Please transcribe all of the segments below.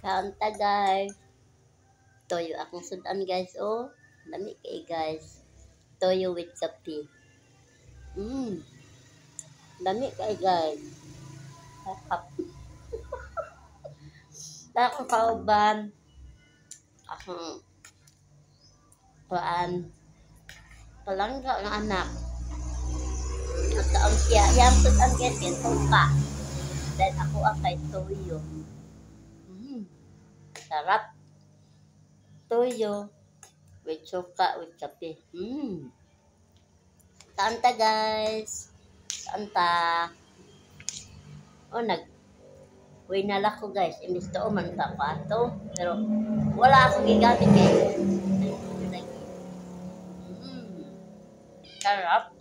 Kanta guys. Toyo akong sudan guys. Oh, dami kay guys. Toyo with kape. Dami kay guys. Sarap. Akong kauban. Akong kuan. Palangga ng anak. At taon siya. Yang sudan guys. Yan tuka. Then ako kay toyo. Sarap. Toyo with suka with kape. Kanta guys. Kanta. Oh, winala ko guys. Imbis to man ta pa to. Pero wala akong gigamit kay. Sarap.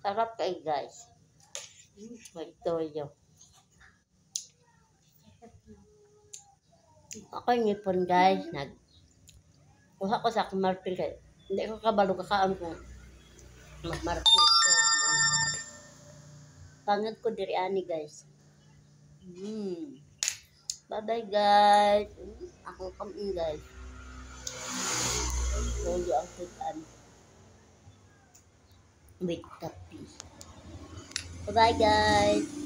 Sarap kay guys. May toyo. Ako ngipon guys. Kuha ko sa akong marpil kay. Hindi ko kabalo kakaan kung marpil ko. Pangad ko diri ani guys. Bye-bye guys. Ako kamin guys. Toyo ang sudan. With kape. Bye-bye guys.